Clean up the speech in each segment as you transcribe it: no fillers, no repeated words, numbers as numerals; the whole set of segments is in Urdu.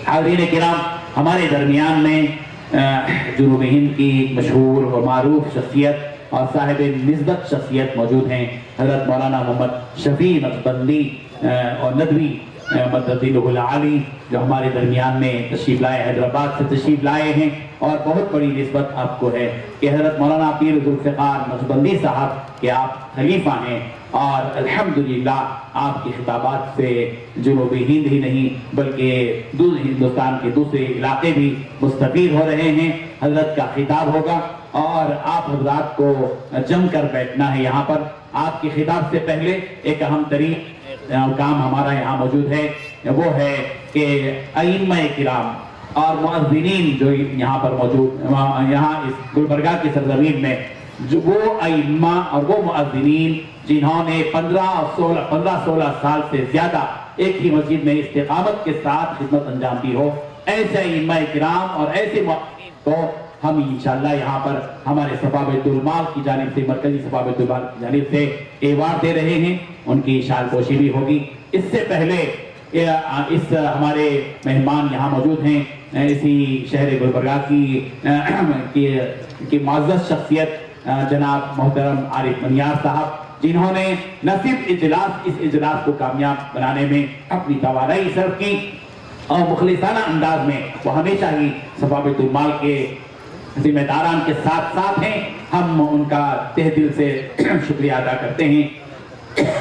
حاضرین کرام، ہمارے درمیان میں جنوب ہند کی مشہور و معروف شخصیت اور صاحب نسبت شخصیت موجود ہیں، حضرت مولانا محمد شفیع نقشبندی اور ندوی مددلہ العالی، جو ہمارے درمیان میں تشریف لائے، حیدرآباد سے تشریف لائے ہیں، اور بہت بڑی نسبت آپ کو ہے کہ حضرت مولانا پیر ذوالفقار نقشبندی صاحب کہ آپ خلیفہ ہیں، اور الحمدللہ آپ کی خطابات سے جنوبی ہند ہی نہیں بلکہ ہندوستان کے دوسرے علاقے بھی مستفید ہو رہے ہیں۔ حضرت کا خطاب ہوگا اور آپ حضرات کو جم کر بیٹھنا ہے یہاں پر۔ آپ کے خطاب سے پہلے ایک اہم ترین کام ہمارا یہاں موجود ہے، وہ ہے کہ ائمہ کرام اور مؤذنین جو یہاں پر موجود، یہاں اس گلبرگہ کی سرزمین میں جو وہ ائمہ اور وہ مؤذنین جنہوں نے 15-16 سال سے زیادہ ایک ہی مسجد میں استقامت کے ساتھ خدمت انجام دی ہو، ایسے ائمہ کرام اور ایسے مؤذنین کو ہم انشاءاللہ یہاں پر ہمارے صفا بیت المال کی جانب سے، مرکزی صفا بیت المال کی جانب سے ایوارڈ دے رہے ہیں، ان کی شان پوشی بھی ہوگی۔ اس سے پہلے اس ہمارے مہمان یہاں موجود ہیں، اسی شہر گلبرگہ کی معزز شخصیت جناب محترم عارف منیار صاحب، جنہوں نے نہ صرف اس اجلاس کو کامیاب بنانے میں اپنی توانائی صرف کی اور مخلصانہ انداز میں وہ ہمیشہ ہی صفا بیت المال کے ذمہ داران کے ساتھ ساتھ ہیں۔ ہم ان کا تہ دل سے شکریہ ادا کرتے ہیں۔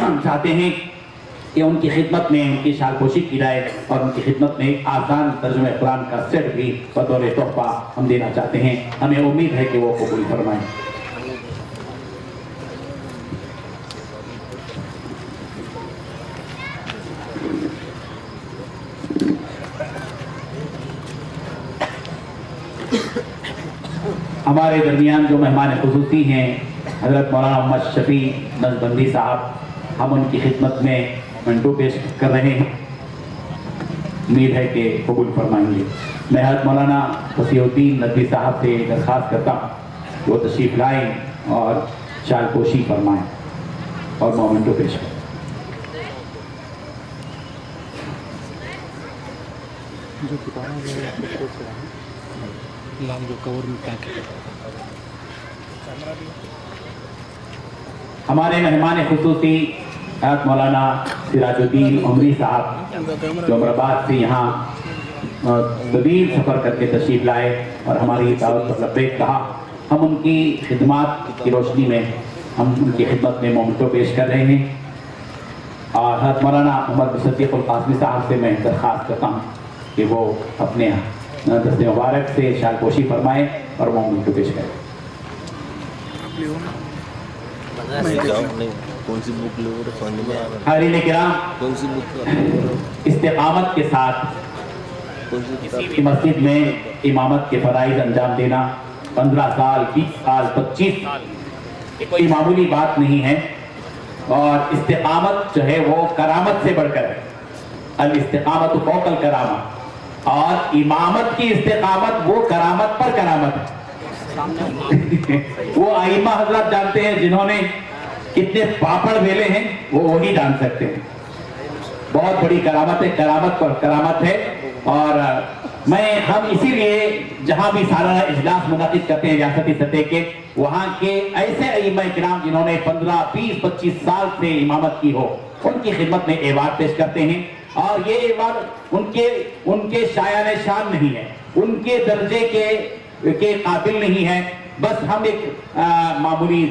ہم چاہتے ہیں کہ ان کی خدمت میں ان کی شان پوشی کی جائے اور ان کی خدمت میں ایک آسان ترجمہ قرآن کا سیٹ بھی بطور تحفہ ہم دینا چاہتے ہیں۔ ہمیں امید ہے کہ وہ قبول فرمائیں۔ ہمارے درمیان جو مہمان خصوصی ہیں حضرت مولانا محمد شفیع نقشبندی صاحب، ہم ان کی خدمت میں منٹو پیش کر رہے ہیں، امید ہے کہ قبول فرمائیں گے۔ میں حضرت مولانا فصیح الدین ندوی صاحب سے درخواست کرتا ہوں کہ وہ تشریف لائیں اور شان پوشی فرمائیں اور مومنٹو پیش کریں۔ ہمارے مہمان خصوصی حضرت مولانا سراج الدین عمری صاحب، جو امرآباد سے یہاں طویل سفر کر کے تشریف لائے اور ہماری دعوت پر لبیک کہا، ہم ان کی خدمات کی روشنی میں ہم ان کی خدمت میں مومنٹو پیش کر رہے ہیں، اور حضرت مولانا محمد صدیق القاسمی صاحب سے میں درخواست کرتا ہوں کہ وہ اپنے دست مبارک سے شان پوشی فرمائیں اور مومنٹو پیش کریں۔ حاضرین کرام، استقامت کے ساتھ کسی بھی مسجد میں امامت کے فرائض انجام دینا 15 سال 20 سال 25 سال یہ کوئی معمولی بات نہیں ہے، اور استقامت جو ہے وہ کرامت سے بڑھ کر ہے۔ الاستقامت فوق الکرامہ، اور امامت کی استقامت وہ کرامت پر کرامت ہے۔ وہ ائمہ حضرات جانتے ہیں جنہوں نے کتنے پاپڑ بیلے ہیں، وہ وہی جان سکتے ہیں۔ بہت بڑی کرامت ہے، کرامت پر کرامت ہے۔ اور ہم اسی لیے جہاں بھی سالانہ اجلاس منعقد کرتے ہیں ریاستی سطح کے، وہاں کے ایسے ائمہ کرام جنہوں نے 15 20 25 سال سے امامت کی ہو، ان کی خدمت میں ایوارڈ پیش کرتے ہیں، اور یہ ایوارڈ ان کے شایان شان نہیں ہے، ان کے درجے کے قابل نہیں ہے، بس ہم ایک معمولی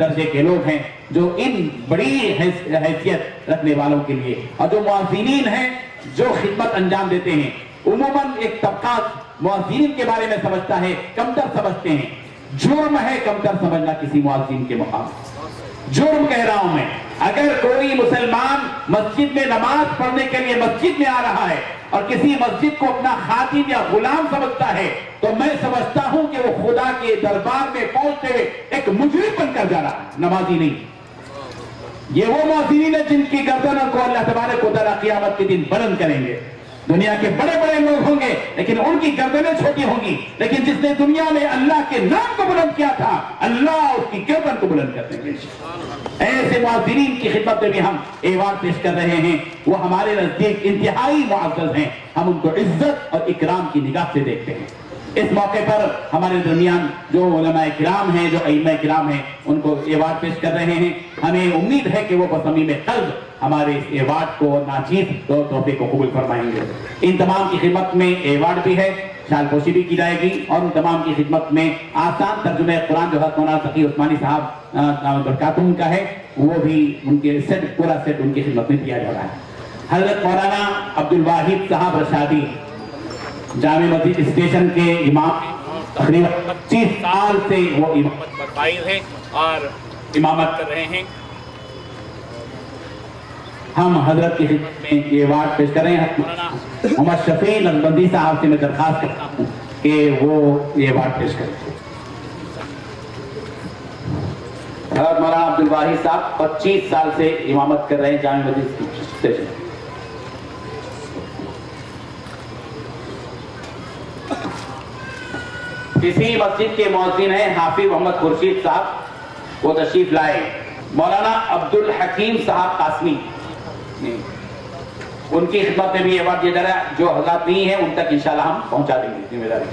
درجے کے لوگ ہیں جو ان بڑی حیثیت رکھنے والوں کے لیے، اور جو مؤذنین ہیں جو خدمت انجام دیتے ہیں، عموماً ایک طبقہ مؤذنین کے بارے میں سمجھتا ہے، کمتر سمجھتے ہیں۔ جرم ہے کمتر سمجھنا کسی مؤذن کے مقام۔ جرم کہہ رہا ہوں میں، اگر کوئی مسلمان مسجد میں نماز پڑھنے کے لیے مسجد میں آ رہا ہے اور کسی مسجد کو اپنا خادم یا غلام سمجھتا ہے، تو میں سمجھتا ہوں کہ وہ خدا کے دربار میں پہنچتے ہوئے ایک مجرم بن کر جا رہا ہے، نمازی نہیں۔ یہ وہ مؤذنین ہیں جن کی گردنوں کو اللہ تبارک و تعالیٰ قیامت کے دن بلند کریں گے۔ دنیا کے بڑے بڑے لوگ ہوں گے لیکن ان کی گردنیں چھوٹی ہوں گی، لیکن جس نے دنیا میں اللہ کے نام کو بلند کیا تھا اللہ اس کی گردن کو بلند کر دیں گے۔ ایسے معذرین کی خدمت میں بھی ہم ایوارڈ پیش کر رہے ہیں، وہ ہمارے نزدیک انتہائی معزز ہیں، ہم ان کو عزت اور اکرام کی نگاہ سے دیکھتے ہیں۔ اس موقع پر ہمارے درمیان جو علماء کرام ہیں، جو ائمہ کرام ہیں، ان کو ایوارڈ پیش کر رہے ہیں۔ ہمیں امید ہے کہ وہ بصمیم قلب ہمارے اس ایوارڈ کو ناچیز تحفے کو قبول فرمائیں گے۔ ان تمام کی خدمت میں ایوارڈ بھی ہے، شال پوشی بھی کی جائے گی، اور ان تمام کی خدمت میں آسان ترجمہ قرآن جو حضرت مولانا تقی عثمانی صاحب برکاتہم کا ہے، وہ بھی ان کے پورا سیٹ ان کی خدمت میں دیا جا رہا ہے۔ حضرت مولانا عبدالواحد صاحب رشادی جامع مسجد اسٹیشن کے امام، تقریباً 25 سال سے وہ امامت پر فائز ہیں اور امامت کر رہے ہیں۔ ہم حضرت کی خدمت میں یہ ایوارڈ پیش کر رہے ہیں۔ مولانا محمد شفیع نقشبندی صاحب سے میں درخواست کرتا ہوں کہ وہ یہ ایوارڈ پیش کریں۔ حضرت مولانا عبدالواحد صاحب 25 سال سے امامت کر رہے ہیں جامع مسجد اسٹیشن۔ اسی مسجد کے مؤذن ہیں حافظ محمد خورشید صاحب، وہ تشریف لائے۔ مولانا عبدالحکیم صاحب قاسمی، ان کی خدمت میں بھی ایوارڈ دیا جا رہا ہے، جو حضرات نہیں ہیں ان تک انشاءاللہ ہم پہنچا دیں گے ذمہ داری۔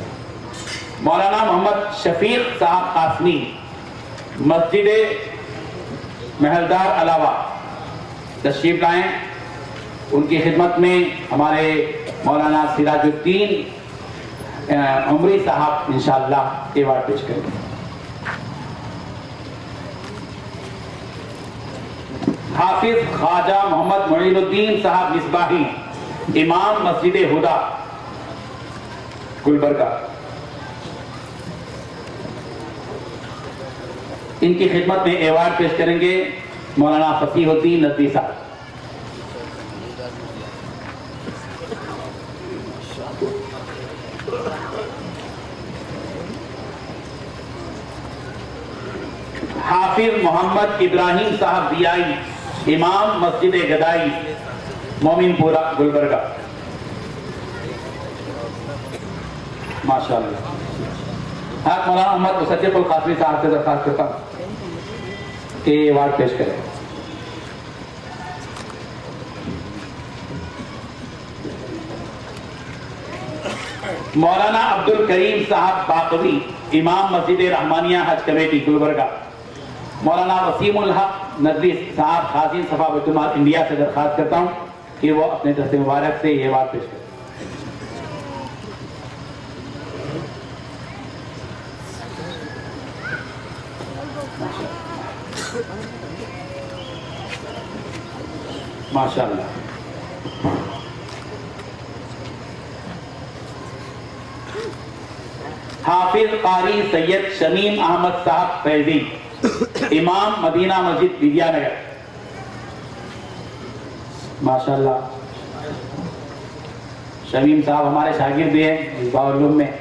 مولانا محمد شفیق صاحب قاسمی، مسجد محلدار علاوہ، تشریف لائیں۔ ان کی خدمت میں ہمارے مولانا سراج الدین عمری صاحب انشاءاللہ ایوارڈ پیش کریں گے۔ حافظ خواجہ محمد معین الدین صاحب مصباحی، امام مسجد ہدا گلبرگہ، ان کی خدمت میں ایوارڈ پیش کریں گے مولانا فصیح الدین ندوی صاحب۔ حافظ محمد ابراہیم صاحب دیائی، امام مسجد گدائی مومن پورہ گلبرگہ، ماشاءاللہ۔ حضرت مولانا محمد مصدق القاسمی صاحب سے درخواست کرتا ہوں کہ یہ ایوارڈ پیش کریں۔ مولانا عبد الکریم صاحب باقوی، امام مسجد رحمانیہ حج کمیٹی گلبرگہ۔ مولانا وسیم الحق ندوی صاحب خازن صفا بیت المال انڈیا سے درخواست کرتا ہوں کہ وہ اپنے دست مبارک سے یہ ایوارڈ پیش کریں۔ ماشاءاللہ۔ حافظ قاری سید شمیم احمد صاحب فیضی، امام مدینہ مسجد ویدیا نگر، ماشاءاللہ۔ شمیم صاحب ہمارے شاگرد بھی ہیں مصباح العلوم میں،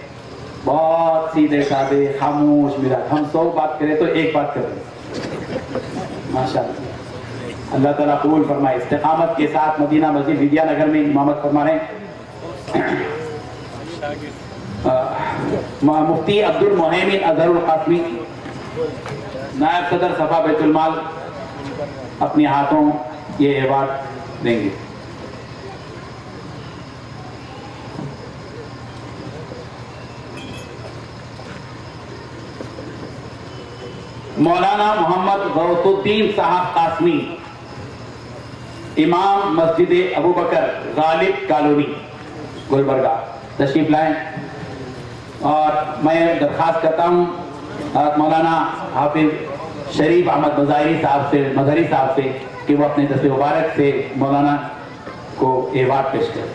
بہت سیدھے سادے خاموش مزاج، ہم 100 بات کریں تو ایک بات کریں، ماشاءاللہ۔ اللہ تعالیٰ قبول فرمائے۔ استقامت کے ساتھ مدینہ مسجد ویدیا نگر میں امامت فرما رہے ہیں۔ مفتی عبد المحیمن اظہر القاسمی، نائب صدر صفا بیت المال، اپنے ہاتھوں یہ ایوارڈ دیں گے۔ مولانا محمد غوث الدین صاحب قاسمی، امام مسجد ابو بکر غالب کالونی گلبرگہ، تشریف لائیں۔ اور میں درخواست کرتا ہوں مولانا حافظ شریف احمد مظاہری صاحب سے کہ وہ اپنے دست مبارک سے مولانا کو ایوارڈ پیش کریں۔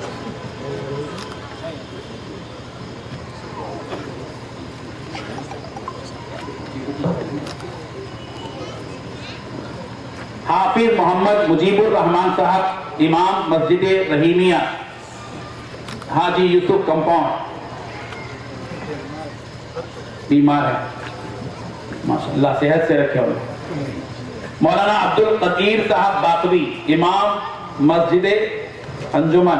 حافظ محمد مجیب الرحمان صاحب، امام مسجد رحیمیہ حاجی یوسف کمپاؤنڈ، بیمار ہے، ماشاءاللہ صحت سے رکھے ہوئے۔ مولانا عبد القدیر صاحب باقوی، امام مسجد انجمن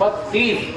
32।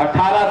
18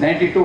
92।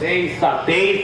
23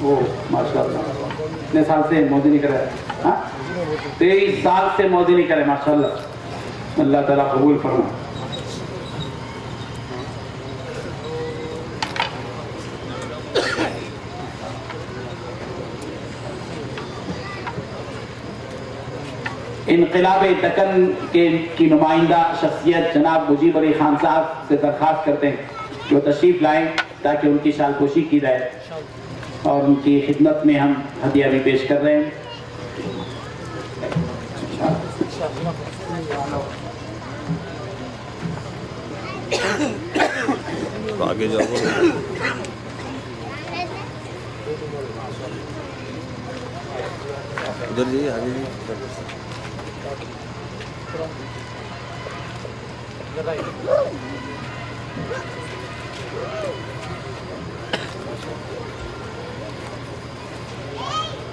وہ ماشاء اللہ اتنے سال سے موزی نہیں کرے. ہاں 23 سال سے موزی نہیں کرے ماشاء اللہ. اللہ تعالیٰ قبول فرمائے. انقلاب دکن کی نمائندہ شخصیت جناب مجیب علی خان صاحب سے درخواست کرتے ہیں کہ وہ تشریف لائیں تاکہ ان کی شال پوشی کی جائے اور ان کی خدمت میں ہم ہدیہ بھی پیش کر رہے ہیں. آگے جاؤ. ادھر جائیے آگے جائیے.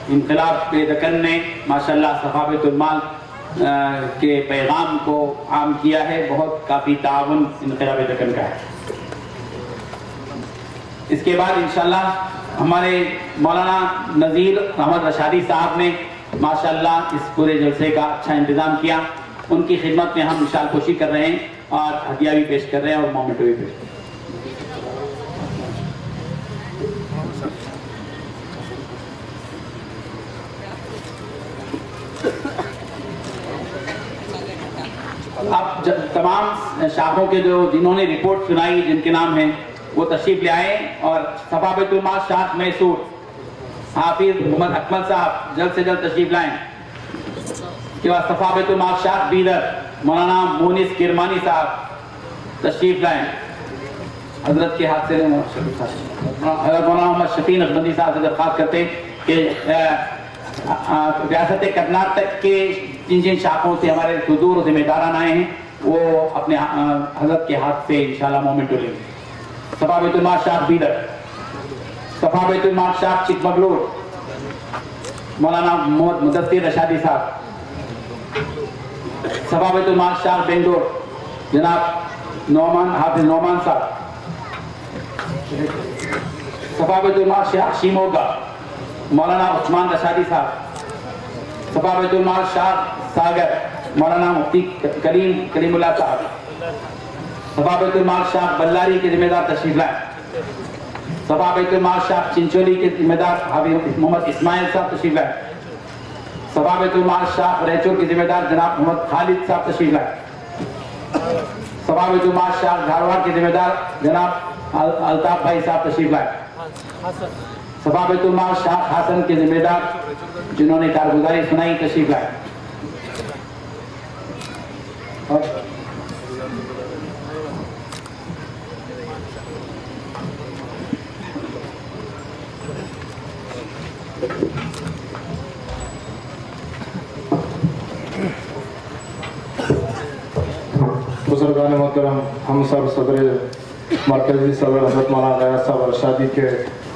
انقلاب دکن نے ماشاءاللہ صفا بیت المال کے پیغام کو عام کیا ہے. بہت کافی تعاون انقلاب دکن کا ہے. اس کے بعد انشاءاللہ ہمارے مولانا نذیر احمد رشادی صاحب نے ماشاءاللہ اس پورے جلسے کا اچھا انتظام کیا. ان کی خدمت میں ہم شال پوشی کر رہے ہیں اور ہدیہ بھی پیش کر رہے ہیں اور مومنٹو بھی پیش کر رہے ہیں. اب تمام شاخوں کے جنہوں نے رپورٹ سنائی جن کے نام ہیں وہ تشریف لے آئیں اور صفا بیت المال شاخ میسور حافظ محمد اکمل صاحب جلد سے جلد تشریف لائیں. کے بعد صفا بیت المال شاخ بیدر مولانا مونس کرمانی صاحب تشریف لائیں. حضرت کے ہاتھ سے حضرت مولانا محمد شفیع نقشبندی صاحب سے درخواست کرتے ہیں کہ ریاست کرناٹک کے جن جن شاخوں سے ہمارے حضور و ذمہ داران آئے ہیں وہ اپنے حضرت کے ہاتھ سے انشاءاللہ مومنٹو لیں گے. صفا بیت المال شاخ بیدر, صفا بیت المال شاخ چکمگلور مولانا محمد مدثر رشادی صاحب, صفا بیت المال شاخ بنگلور جناب نعمان حافظ نعمان صاحب, صفا بیت المال شاخ شیموگا مولانا عثمان رشادی صاحب, صفا بیت المال شاخ ساگر مولانا مفتی کریم اللہ صاحب, صفا بیت المال شاخ بلاری کے ذمہ دار تشریف لائیں. صفا بیت المال شاخ چنچولی کے ذمہ دار حافظ محمد اسماعیل صاحب تشریف لائیں. صفا بیت المال شاخ ریچور کے ذمہ دار جناب محمد خالد صاحب تشریف لائیں. صفا بیت المال شاخ دھارواڑ کے ذمہ دار جناب الطاف بھائی صاحب تشریف لائیں. صفا بیت المال شاخ حسن کے ذمہ دار جنہوں نے کارگزاری سنائی تشریف لائیں. بزرگان محترم, ہم سب صدر مرکزی صدر حضرت مولانا غیاث صاحب رشادی کے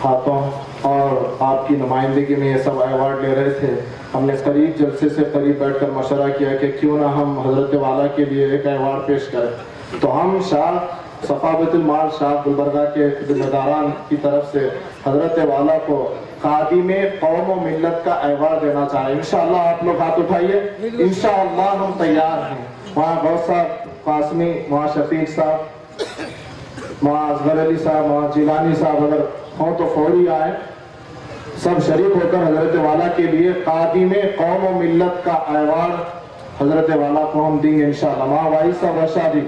ہاتھوں اور آپ کی نمائندگی میں یہ سب ایوارڈ لے رہے تھے. ہم نے قریب جلسے سے قریب بیٹھ کر مشورہ کیا کہ کیوں نہ ہم حضرت والا کے لیے ایک ایوارڈ پیش کریں. تو ہم شاخ صفا بیت المال شاخ گلبرگہ کے ذمہ داران کی طرف سے حضرت والا کو خادم قوم و ملت کا ایوارڈ دینا چاہیں. انشاءاللہ آپ لوگ ہاتھ اٹھائیے, انشاءاللہ ہم تیار ہیں. وہاں غوث صاحب قاسمی, وہاں شفیق صاحب, وہاں اصغر علی صاحب, وہاں جیلانی صاحب اگر ہوں تو فوری آئیں. سب شریک ہو کر حضرت والا کے لیے خادم قوم و ملت کا ایوارڈ حضرت والا کو ہم دیں گے انشاءاللہ. وہاں وائی صاحب رشادی.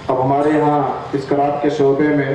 اب ہمارے یہاں اسکرات کے شعبے میں